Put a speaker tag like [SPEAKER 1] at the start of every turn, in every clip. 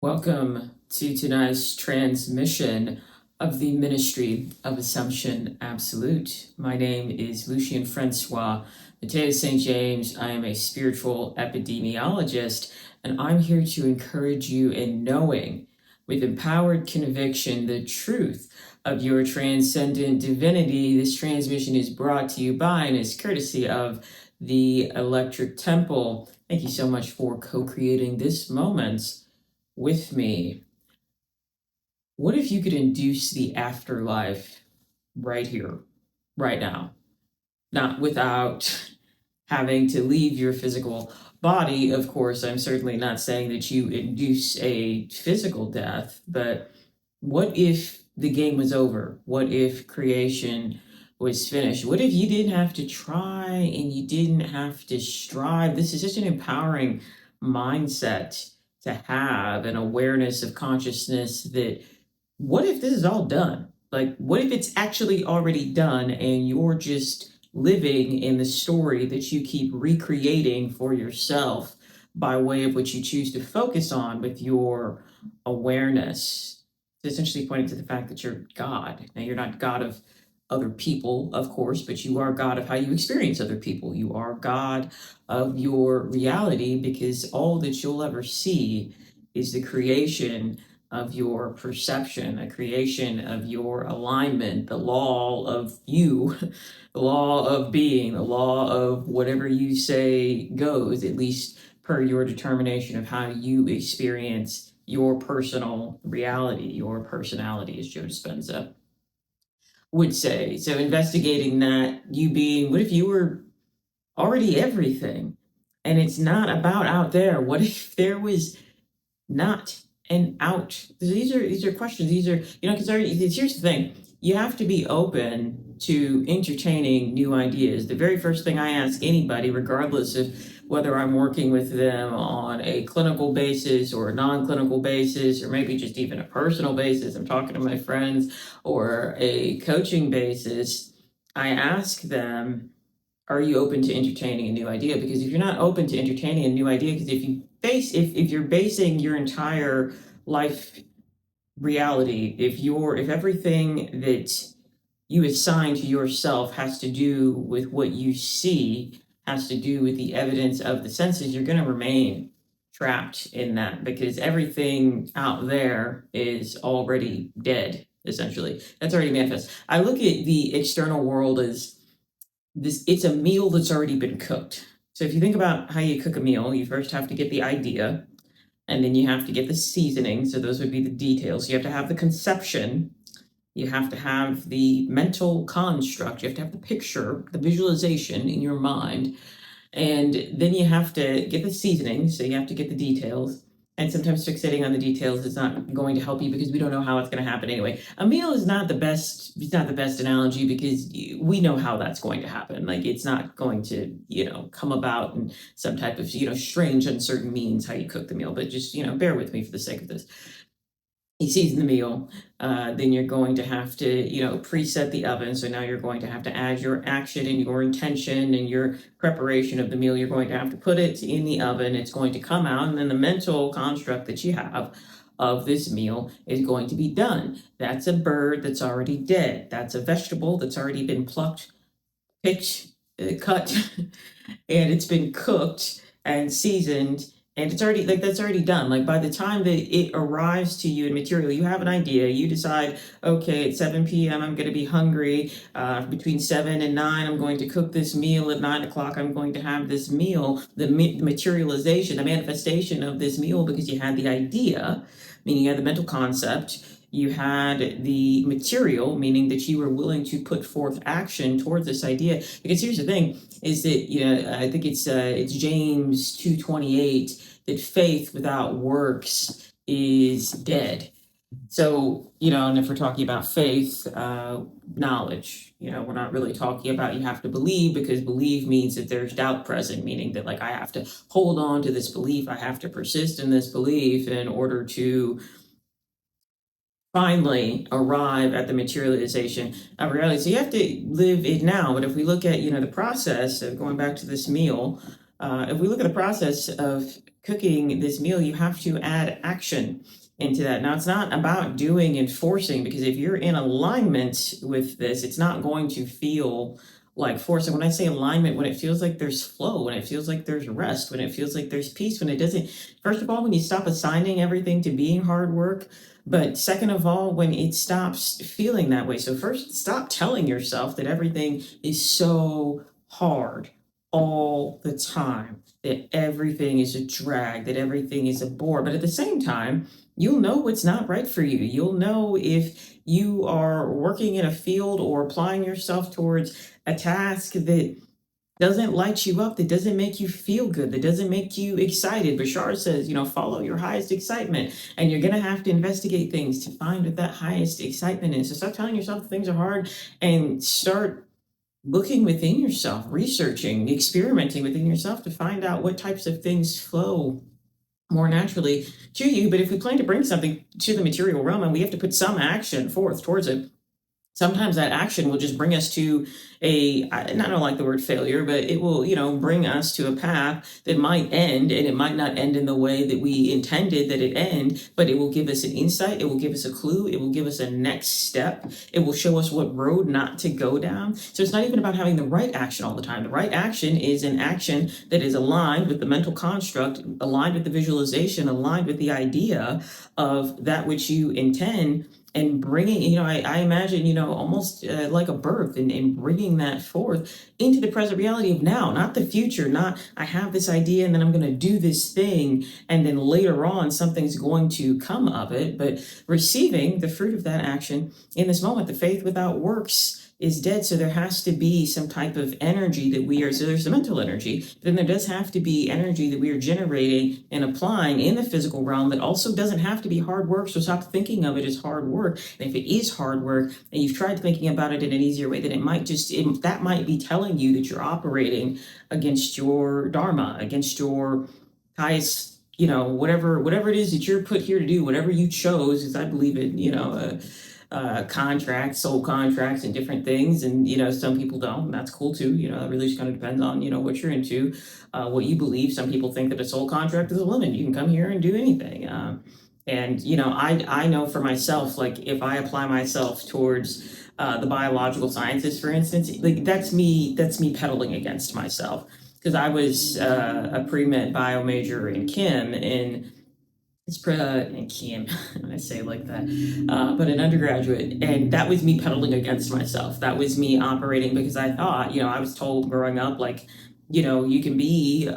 [SPEAKER 1] Welcome to tonight's transmission of the Ministry of Assumption Absolute. My name is Lucien Francois Mateo St. James. I am a spiritual epidemiologist, and I'm here to encourage you in knowing with empowered conviction the truth of your transcendent divinity. This transmission is brought to you by and is courtesy of the Electric Temple. Thank you so much for co-creating this moment with me. What if you could induce the afterlife right here, right now? Not without having to leave your physical body. Of course, I'm certainly not saying that you induce a physical death, but what if the game was over? What if creation was finished? What if you didn't have to try and you didn't have to strive? This is such an empowering mindset to have, an awareness of consciousness that what if this is all done? Like, what if it's actually already done and you're just living in the story that you keep recreating for yourself by way of what you choose to focus on with your awareness? It's essentially pointing to the fact that you're God. Now, you're not God of other people, of course, but you are God of how you experience other people. You are God of your reality, because all that you'll ever see is the creation of your perception, a creation of your alignment, the law of you, the law of being, the law of whatever you say goes, at least per your determination of how you experience your personal reality, your personality, as Joe Dispenza would say. So investigating that, you being, what if you were already everything? And it's not about out there. What if there was not an out? These are questions. These are, because here's the thing. You have to be open to entertaining new ideas. The very first thing I ask anybody, regardless of whether I'm working with them on a clinical basis or a non-clinical basis, or maybe just even a personal basis, I'm talking to my friends, or a coaching basis, I ask them, are you open to entertaining a new idea? Because if you're not open to entertaining a new idea, because if you're basing your entire life reality, if everything that you assign to yourself has to do with what you see, has to do with the evidence of the senses, you're going to remain trapped in that, because everything out there is already dead, essentially. That's already manifest. I look at the external world as this, it's a meal that's already been cooked. So if you think about how you cook a meal, you first have to get the idea, and then you have to get the seasoning. So those would be the details. You have to have the conception. You have to have the mental construct. You have to have the picture, the visualization in your mind. And then you have to get the seasoning. So you have to get the details. And sometimes fixating on the details is not going to help you, because we don't know how it's going to happen anyway. A meal is not the best. It's not the best analogy, because we know how that's going to happen. Like, it's not going to, come about in some type of, strange, uncertain means how you cook the meal. But just, bear with me for the sake of this. You season the meal, then you're going to have to, preset the oven. So now you're going to have to add your action and your intention and your preparation of the meal. You're going to have to put it in the oven. It's going to come out, and then the mental construct that you have of this meal is going to be done. That's a bird that's already dead. That's a vegetable that's already been plucked, picked, cut, and it's been cooked and seasoned, and it's already, like, that's already done. Like, by the time that it arrives to you in material, you have an idea. You decide, okay, at 7 p.m. I'm going to be hungry. Between 7 and 9, I'm going to cook this meal. At 9 o'clock, I'm going to have this meal. The materialization, the manifestation of this meal, because you had the idea, meaning you had the mental concept. You had the material, meaning that you were willing to put forth action towards this idea. Because here's the thing, is that, I think it's James 2:28, that faith without works is dead. So, and if we're talking about faith, knowledge, we're not really talking about you have to believe, because believe means that there's doubt present, meaning that, like, I have to hold on to this belief, I have to persist in this belief in order to finally arrive at the materialization of reality. So you have to live it now. But if we look at, the process of going back to this meal, if we look at the process of cooking this meal, you have to add action into that. Now, it's not about doing and forcing, because if you're in alignment with this, it's not going to feel like force. And when I say alignment, when it feels like there's flow, when it feels like there's rest, when it feels like there's peace, when it doesn't, first of all, when you stop assigning everything to being hard work, but second of all, when it stops feeling that way. So first, stop telling yourself that everything is so hard all the time, that everything is a drag, that everything is a bore. But at the same time, you'll know what's not right for you. You'll know if you are working in a field or applying yourself towards a task that doesn't light you up, that doesn't make you feel good, that doesn't make you excited. Bashar says, follow your highest excitement, and you're going to have to investigate things to find what that highest excitement is. So stop telling yourself things are hard and start looking within yourself, researching, experimenting within yourself to find out what types of things flow more naturally to you. But if we plan to bring something to the material realm and we have to put some action forth towards it, sometimes that action will just bring us to I don't like the word failure, but it will, bring us to a path that might end, and it might not end in the way that we intended that it end, but it will give us an insight. It will give us a clue. It will give us a next step. It will show us what road not to go down. So it's not even about having the right action all the time. The right action is an action that is aligned with the mental construct, aligned with the visualization, aligned with the idea of that which you intend, and bringing, I imagine, almost like a birth, and bringing that forth into the present reality of now, not the future, not I have this idea and then I'm going to do this thing and then later on something's going to come of it, but receiving the fruit of that action in this moment. The faith without works is dead. So there has to be some type of energy that so there's the mental energy, then there does have to be energy that we are generating and applying in the physical realm that also doesn't have to be hard work. So stop thinking of it as hard work. And if it is hard work and you've tried thinking about it in an easier way, then that might be telling you that you're operating against your dharma, against your highest, whatever it is that you're put here to do, whatever you chose, as I believe in, contracts, soul contracts, and different things. And, some people don't, and that's cool too. It really just kind of depends on, what you're into, what you believe. Some people think that a soul contract is a limit. You can come here and do anything. And, I know for myself, like if I apply myself towards the biological sciences, for instance, like that's me pedaling against myself, because I was a pre-med bio major in chem, and and chem, when I say it like that, but an undergraduate, and that was me pedaling against myself. That was me operating because I thought, I was told growing up, like, you can be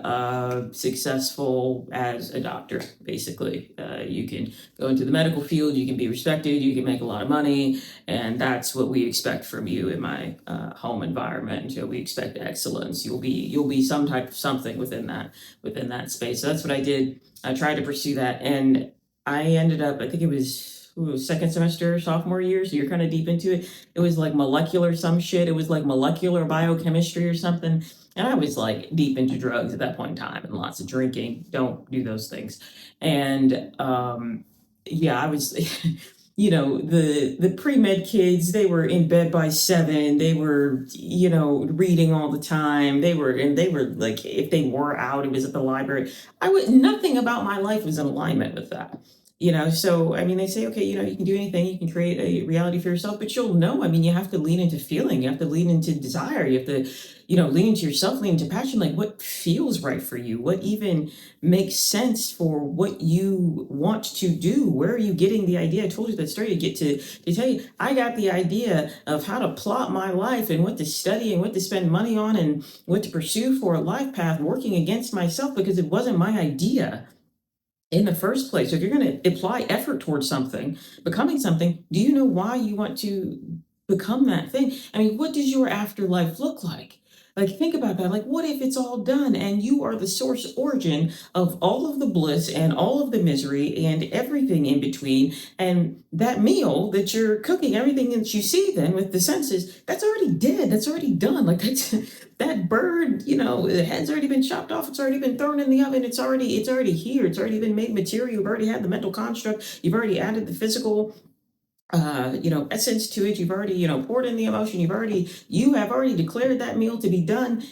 [SPEAKER 1] successful as a doctor, basically. You can go into the medical field, you can be respected, you can make a lot of money, and that's what we expect from you in my home environment. We expect excellence. You'll be some type of something within that space. So that's what I did. I tried to pursue that, and I ended up, I think it was second semester, sophomore year, so you're kind of deep into it. It was like molecular some shit. It was like molecular biochemistry or something. And I was like deep into drugs at that point in time, and lots of drinking. Don't do those things. And I was, the pre-med kids, they were in bed by 7. They were, reading all the time. They were like, if they were out, it was at the library. Nothing about my life was in alignment with that. So, they say, okay, you can do anything, you can create a reality for yourself, but you'll know, you have to lean into feeling, you have to lean into desire, you have to, lean into yourself, lean into passion, like what feels right for you, what even makes sense for what you want to do, where are you getting the idea? I told you that story to get to tell you, I got the idea of how to plot my life and what to study and what to spend money on and what to pursue for a life path, working against myself because it wasn't my idea in the first place. So if you're going to apply effort towards something, becoming something, do you know why you want to become that thing? What does your afterlife look like? Like, think about that. Like, what if it's all done and you are the source origin of all of the bliss and all of the misery and everything in between? And that meal that you're cooking, everything that you see then with the senses, that's already dead. That's already done. Like, that bird, the head's already been chopped off. It's already been thrown in the oven. It's already here. It's already been made material. You've already had the mental construct. You've already added the physical essence to it. You've already, poured in the emotion. You have already declared that meal to be done.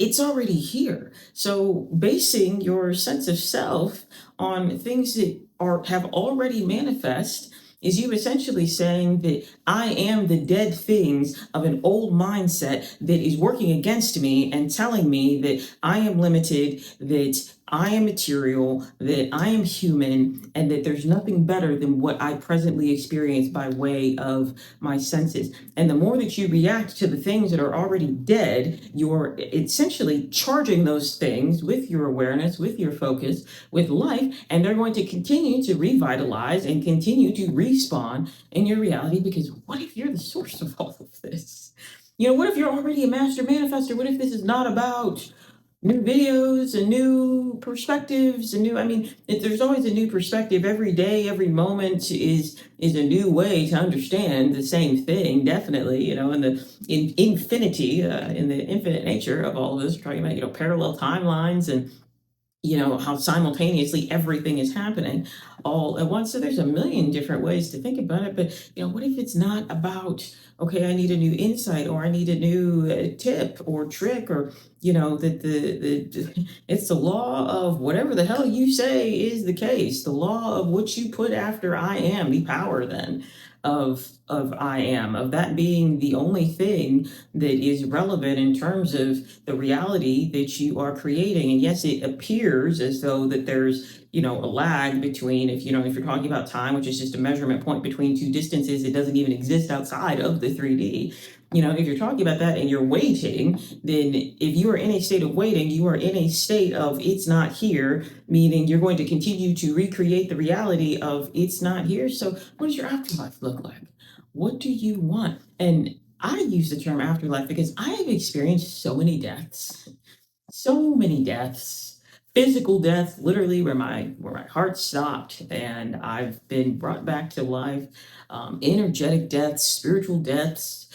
[SPEAKER 1] it's already here. So basing your sense of self on things that have already manifest is you essentially saying that I am the dead things of an old mindset that is working against me and telling me that I am limited, that I am material, that I am human, and that there's nothing better than what I presently experience by way of my senses. And the more that you react to the things that are already dead, you're essentially charging those things with your awareness, with your focus, with life, and they're going to continue to revitalize and continue to respawn in your reality. Because what if you're the source of all of this? What if you're already a master manifester? What if this is not about new videos and new perspectives and there's always a new perspective every day. Every moment is a new way to understand the same thing, definitely, in infinity, in the infinite nature of all of this, talking about parallel timelines and how simultaneously everything is happening all at once. So there's a million different ways to think about it. But what if it's not about, okay, I need a new insight, or I need a new tip or trick, or that the it's the law of whatever the hell you say is the case, the law of what you put after I am, the power then of I am, of that being the only thing that is relevant in terms of the reality that you are creating. And yes, it appears as though that there's a lag between, if you're talking about time, which is just a measurement point between two distances, it doesn't even exist outside of the 3D. If you're talking about that and you're waiting, then if you are in a state of waiting, you are in a state of it's not here, meaning you're going to continue to recreate the reality of it's not here. So what does your afterlife look like? What do you want? And I use the term afterlife because I have experienced so many deaths, physical death, literally where my heart stopped and I've been brought back to life, energetic deaths, spiritual deaths,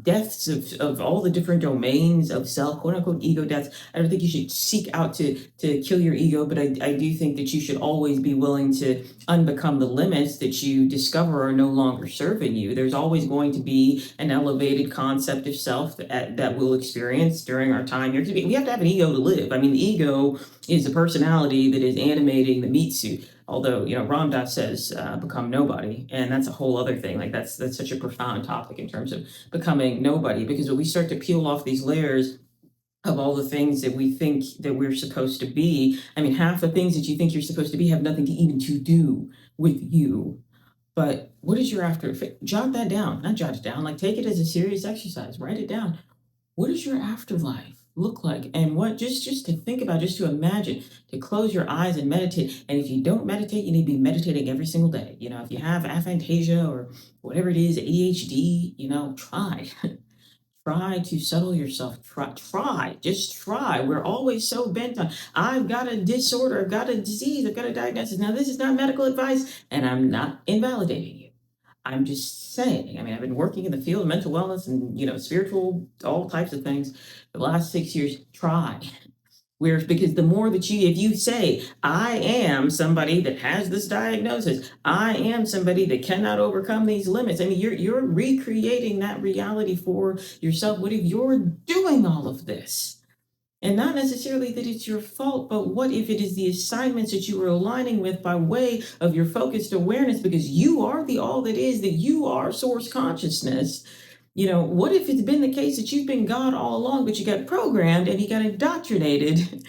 [SPEAKER 1] deaths of all the different domains of self, quote unquote ego deaths. I don't think you should seek out to kill your ego, but I do think that you should always be willing to unbecome the limits that you discover are no longer serving you. There's always going to be an elevated concept of self that we'll experience during our time here. We have to have an ego to live. The ego is a personality that is animating the meat suit. Although, Ram Dass says become nobody, and that's a whole other thing. Like that's such a profound topic in terms of becoming nobody, because when we start to peel off these layers of all the things that we think that we're supposed to be, half the things that you think you're supposed to be have nothing to even to do with you. But what is your after? Jot that down. Not jot it down. Like take it as a serious exercise. Write it down. What does your afterlife look like? And what just to think about, just to imagine, to close your eyes and meditate. And if you don't meditate, you need to be meditating every single day. If you have aphantasia or whatever it is, ADHD, try. Try to settle yourself. Just try. We're always so bent on, I've got a disorder, I've got a disease, I've got a diagnosis. Now, this is not medical advice, and I'm not invalidating you. I'm just saying, I've been working in the field of mental wellness and, spiritual, all types of things for the last 6 years. Try. Because the more that if you say, I am somebody that has this diagnosis, I am somebody that cannot overcome these limits. You're recreating that reality for yourself. What if you're doing all of this? And not necessarily that it's your fault, but what if it is the assignments that you are aligning with by way of your focused awareness, because you are the all that is, that you are source consciousness. What if it's been the case that you've been God all along, but you got programmed and you got indoctrinated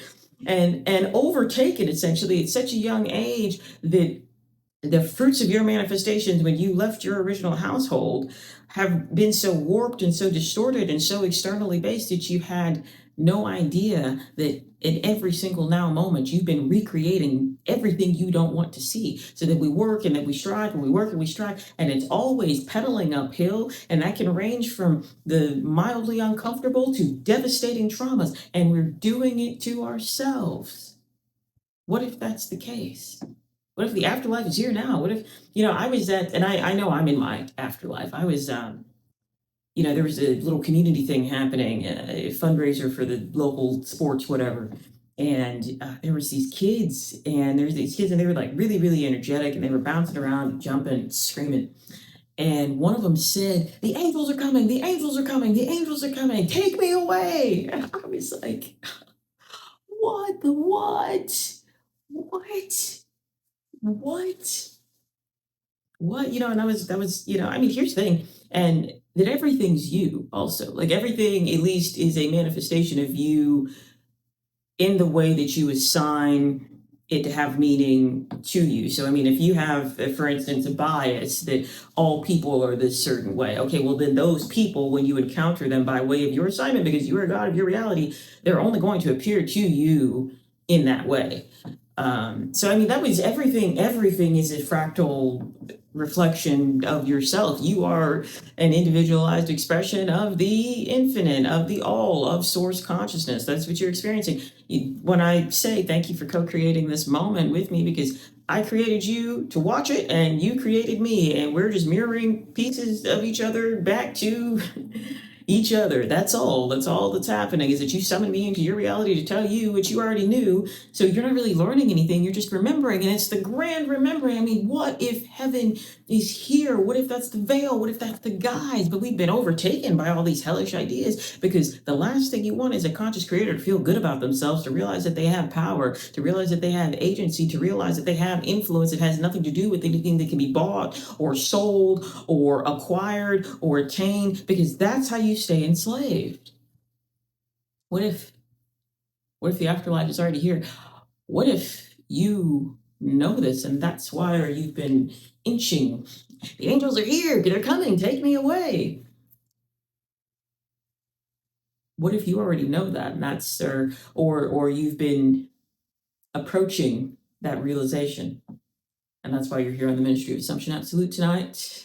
[SPEAKER 1] and overtaken essentially at such a young age that the fruits of your manifestations when you left your original household have been so warped and so distorted and so externally based that you had no idea that in every single now moment you've been recreating everything you don't want to see. So that we work and that we strive and we work and we strive, and it's always pedaling uphill, and that can range from the mildly uncomfortable to devastating traumas, and we're doing it to ourselves. What if that's the case? What if the afterlife is here now? What if, I was at, and I know I'm in my afterlife. I was, there was a little community thing happening, a fundraiser for the local sports, whatever. And there was these kids, and they were like really, really energetic, and they were bouncing around, jumping, screaming. And one of them said, "The angels are coming, the angels are coming, the angels are coming, take me away." And I was like, what the what? What? What? What? And that was, I mean, here's the thing, and that everything's you also. Like everything at least is a manifestation of you in the way that you assign it to have meaning to you. So, I mean, if you have, for instance, a bias that all people are this certain way, okay, well, then those people, when you encounter them by way of your assignment, because you are God of your reality, they're only going to appear to you in that way. So, I mean, that was everything. Everything is a fractal reflection of yourself. You are an individualized expression of the infinite, of the all, of source consciousness. That's what you're experiencing. When I say thank you for co-creating this moment with me, because I created you to watch it and you created me, and we're just mirroring pieces of each other back to each other. That's all. That's all that's happening, is that you summoned me into your reality to tell you what you already knew. So you're not really learning anything. You're just remembering. And it's the grand remembering. I mean, what if heaven is here? What if that's the veil? What if that's the guise? But we've been overtaken by all these hellish ideas, because the last thing you want is a conscious creator to feel good about themselves, to realize that they have power, to realize that they have agency, to realize that they have influence. It has nothing to do with anything that can be bought or sold or acquired or attained, because that's how you stay enslaved. What if the afterlife is already here? What if you know this, and that's why you've been inching? The angels are here, they're coming, take me away. What if you already know that, and that's or you've been approaching that realization, and that's why you're here on the Ministry of Assumption Absolute tonight?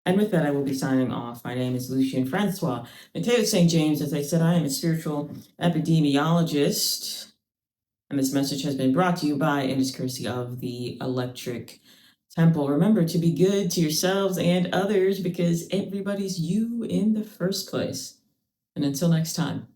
[SPEAKER 1] And with that, I will be signing off. My name is Lucien Francois Mateo St. James. As I said, I am a spiritual epidemiologist. And this message has been brought to you by and is courtesy of the Electric Temple. Remember to be good to yourselves and others, because everybody's you in the first place. And until next time.